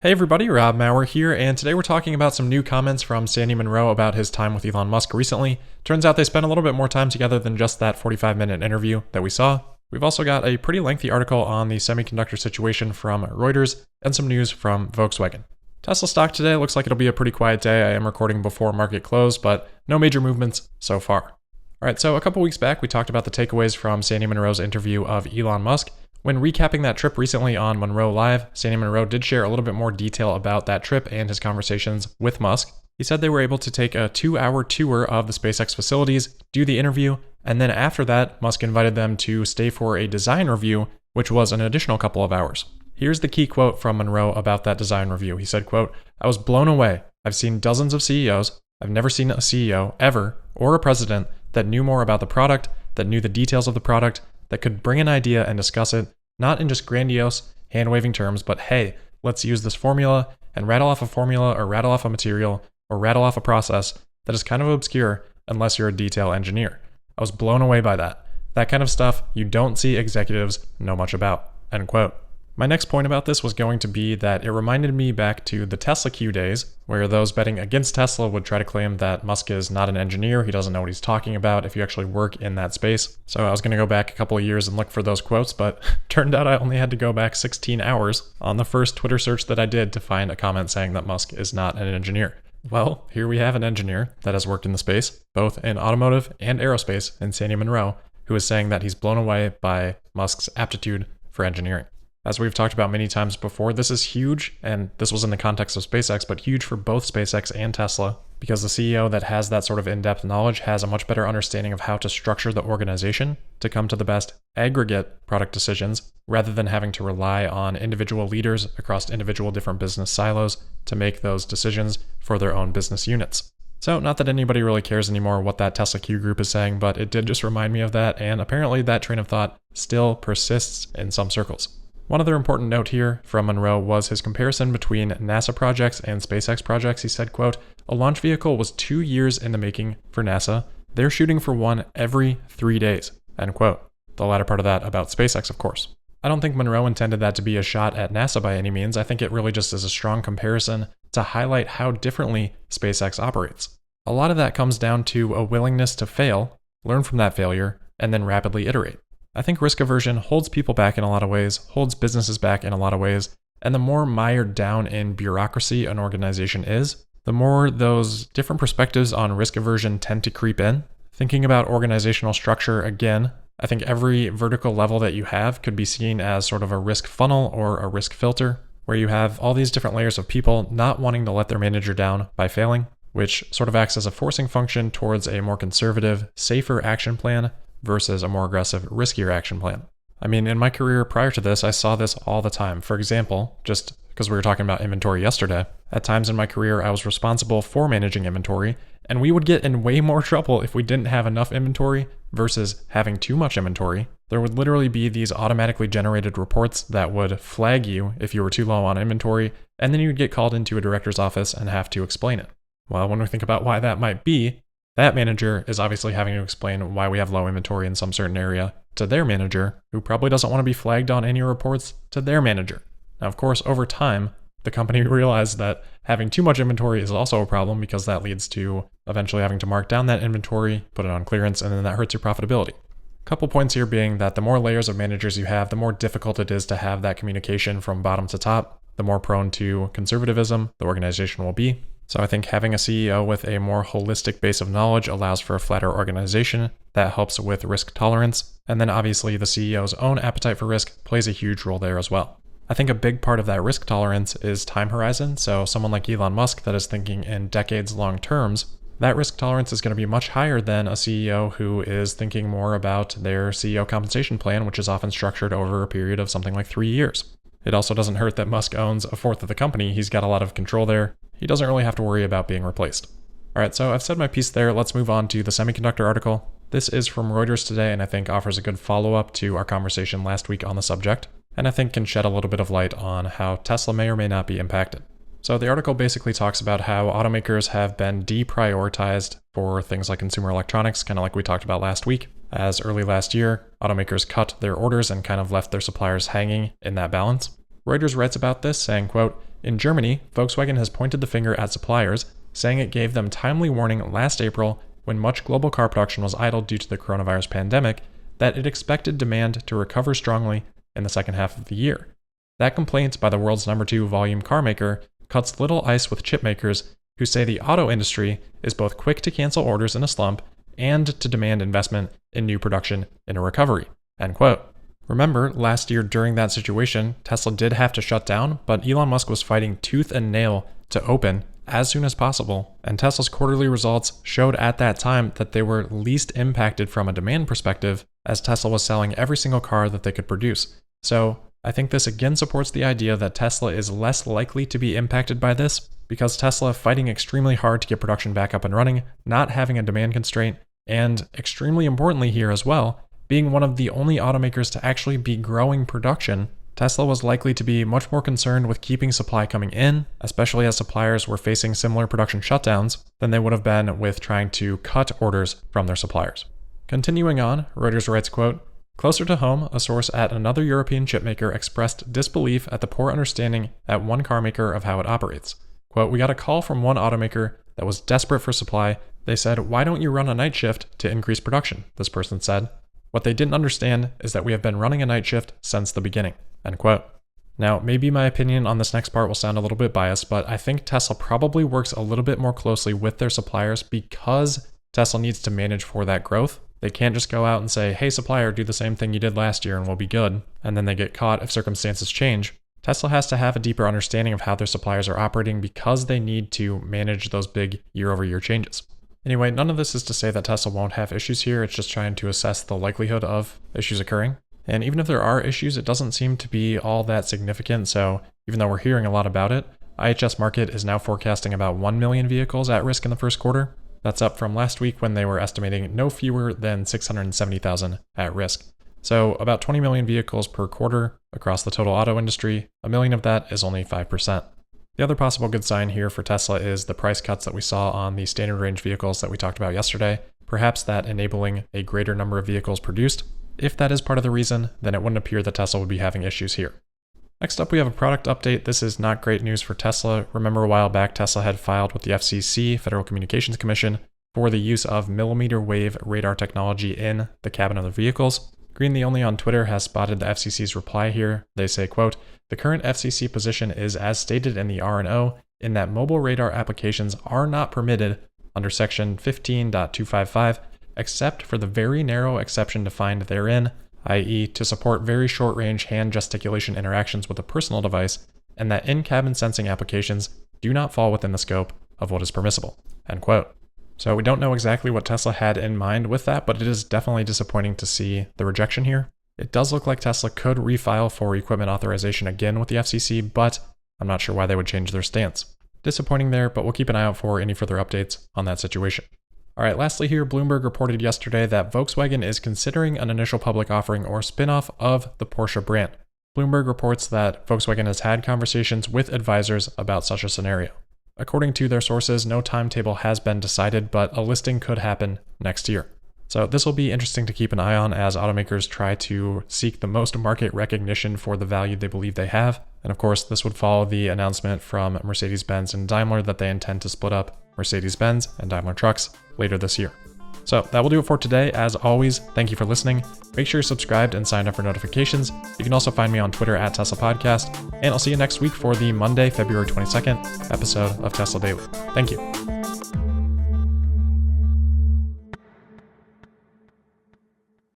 Hey everybody, Rob Maurer here, and today we're talking about some new comments from Sandy Munro about his time with Elon Musk recently. Turns out they spent a little bit more time together than just that 45-minute interview that we saw. We've also got a pretty lengthy article on the semiconductor situation from Reuters and some news from Volkswagen. Tesla stock today looks like it'll be a pretty quiet day. I am recording before market close, but no major movements so far. Alright, so a couple weeks back we talked about the takeaways from Sandy Munro's interview of Elon Musk. When recapping that trip recently on Munro Live, Sandy Munro did share a little bit more detail about that trip and his conversations with Musk. He said they were able to take a 2-hour tour of the SpaceX facilities, do the interview, and then after that, Musk invited them to stay for a design review, which was an additional couple of hours. Here's the key quote from Munro about that design review. He said, quote, "I was blown away. I've seen dozens of CEOs. I've never seen a CEO ever, or a president, that knew more about the product, that knew the details of the product, that could bring an idea and discuss it, not in just grandiose, hand-waving terms, but hey, let's use this formula and rattle off a formula or rattle off a material or rattle off a process that is kind of obscure unless you're a detail engineer. I was blown away by that. That kind of stuff you don't see executives know much about." End quote. My next point about this was going to be that it reminded me back to the Tesla Q days, where those betting against Tesla would try to claim that Musk is not an engineer, he doesn't know what he's talking about if you actually work in that space. So I was going to go back a couple of years and look for those quotes, but turned out I only had to go back 16 hours on the first Twitter search that I did to find a comment saying that Musk is not an engineer. Well, here we have an engineer that has worked in the space, both in automotive and aerospace, in Sandy Munro, who is saying that he's blown away by Musk's aptitude for engineering. As we've talked about many times before, this is huge, and this was in the context of SpaceX, but huge for both SpaceX and Tesla, because the CEO that has that sort of in-depth knowledge has a much better understanding of how to structure the organization to come to the best aggregate product decisions, rather than having to rely on individual leaders across individual different business silos to make those decisions for their own business units. So not that anybody really cares anymore what that Tesla Q group is saying, but it did just remind me of that, and apparently that train of thought still persists in some circles. One other important note here from Munro was his comparison between NASA projects and SpaceX projects. He said, quote, "A launch vehicle was 2 years in the making for NASA. They're shooting for one every 3 days." End quote. The latter part of that about SpaceX, of course. I don't think Munro intended that to be a shot at NASA by any means. I think it really just is a strong comparison to highlight how differently SpaceX operates. A lot of that comes down to a willingness to fail, learn from that failure, and then rapidly iterate. I think risk aversion holds people back in a lot of ways, holds businesses back in a lot of ways, and the more mired down in bureaucracy an organization is, the more those different perspectives on risk aversion tend to creep in. Thinking about organizational structure again, I think every vertical level that you have could be seen as sort of a risk funnel or a risk filter, where you have all these different layers of people not wanting to let their manager down by failing, which sort of acts as a forcing function towards a more conservative, safer action plan versus a more aggressive, riskier action plan. I mean, in my career prior to this, I saw this all the time. For example, just because we were talking about inventory yesterday, at times in my career, I was responsible for managing inventory, and we would get in way more trouble if we didn't have enough inventory versus having too much inventory. There would literally be these automatically generated reports that would flag you if you were too low on inventory, and then you would get called into a director's office and have to explain it. Well, when we think about why that might be, that manager is obviously having to explain why we have low inventory in some certain area to their manager, who probably doesn't want to be flagged on any reports to their manager. Now, of course, over time, the company realized that having too much inventory is also a problem because that leads to eventually having to mark down that inventory, put it on clearance, and then that hurts your profitability. A couple points here being that the more layers of managers you have, the more difficult it is to have that communication from bottom to top, the more prone to conservatism the organization will be. So I think having a CEO with a more holistic base of knowledge allows for a flatter organization that helps with risk tolerance. And then obviously the CEO's own appetite for risk plays a huge role there as well. I think a big part of that risk tolerance is time horizon. So someone like Elon Musk that is thinking in decades long terms, that risk tolerance is going to be much higher than a CEO who is thinking more about their CEO compensation plan, which is often structured over a period of something like 3 years. It also doesn't hurt that Musk owns a fourth of the company. He's got a lot of control there. He doesn't really have to worry about being replaced. All right, so I've said my piece there. Let's move on to the semiconductor article. This is from Reuters today, and I think offers a good follow-up to our conversation last week on the subject, and I think can shed a little bit of light on how Tesla may or may not be impacted. So the article basically talks about how automakers have been deprioritized for things like consumer electronics, kind of like we talked about last week. As early last year, automakers cut their orders and kind of left their suppliers hanging in that balance. Reuters writes about this saying, quote, In Germany, Volkswagen has pointed the finger at suppliers, saying it gave them timely warning last April when much global car production was idled due to the coronavirus pandemic that it expected demand to recover strongly in the second half of the year. That complaint by the world's number 2 volume car maker cuts little ice with chip makers who say the auto industry is both quick to cancel orders in a slump and to demand investment in new production in a recovery. End quote. Remember, last year during that situation, Tesla did have to shut down, but Elon Musk was fighting tooth and nail to open as soon as possible, and Tesla's quarterly results showed at that time that they were least impacted from a demand perspective, as Tesla was selling every single car that they could produce. So I think this again supports the idea that Tesla is less likely to be impacted by this, because Tesla fighting extremely hard to get production back up and running, not having a demand constraint, and extremely importantly here as well, being one of the only automakers to actually be growing production, Tesla was likely to be much more concerned with keeping supply coming in, especially as suppliers were facing similar production shutdowns, than they would have been with trying to cut orders from their suppliers. Continuing on, Reuters writes, quote, "Closer to home, a source at another European chipmaker expressed disbelief at the poor understanding at one carmaker of how it operates. Quote, we got a call from one automaker that was desperate for supply. They said, why don't you run a night shift to increase production? This person said. What they didn't understand is that we have been running a night shift since the beginning." End quote. Now, maybe my opinion on this next part will sound a little bit biased, but I think Tesla probably works a little bit more closely with their suppliers because Tesla needs to manage for that growth. They can't just go out and say, hey supplier, do the same thing you did last year and we'll be good, and then they get caught if circumstances change. Tesla has to have a deeper understanding of how their suppliers are operating because they need to manage those big year-over-year changes. Anyway, none of this is to say that Tesla won't have issues here, it's just trying to assess the likelihood of issues occurring. And even if there are issues, it doesn't seem to be all that significant, so even though we're hearing a lot about it, IHS Markit is now forecasting about 1 million vehicles at risk in the first quarter. That's up from last week when they were estimating no fewer than 670,000 at risk. So about 20 million vehicles per quarter across the total auto industry. 1 million of that is only 5%. The other possible good sign here for Tesla is the price cuts that we saw on the standard range vehicles that we talked about yesterday, perhaps that enabling a greater number of vehicles produced. If that is part of the reason, then it wouldn't appear that Tesla would be having issues here. Next up, we have a product update. This is not great news for Tesla. Remember a while back, Tesla had filed with the FCC, Federal Communications Commission, for the use of millimeter wave radar technology in the cabin of their vehicles. Green the Only on Twitter has spotted the FCC's reply here. They say, quote, "The current FCC position is as stated in the R&O in that mobile radar applications are not permitted under section 15.255 except for the very narrow exception defined therein, i.e. to support very short-range hand gesticulation interactions with a personal device, and that in-cabin sensing applications do not fall within the scope of what is permissible." End quote. So we don't know exactly what Tesla had in mind with that, but it is definitely disappointing to see the rejection here. It does look like Tesla could refile for equipment authorization again with the FCC, but I'm not sure why they would change their stance. Disappointing there, but we'll keep an eye out for any further updates on that situation. All right, lastly here, Bloomberg reported yesterday that Volkswagen is considering an initial public offering or spin-off of the Porsche brand. Bloomberg reports that Volkswagen has had conversations with advisors about such a scenario. According to their sources, no timetable has been decided, but a listing could happen next year. So this will be interesting to keep an eye on as automakers try to seek the most market recognition for the value they believe they have. And of course, this would follow the announcement from Mercedes-Benz and Daimler that they intend to split up Mercedes-Benz and Daimler Trucks later this year. So that will do it for today. As always, thank you for listening. Make sure you're subscribed and signed up for notifications. You can also find me on Twitter at Tesla Podcast, and I'll see you next week for the Monday, February 22nd episode of Tesla Daily. Thank you.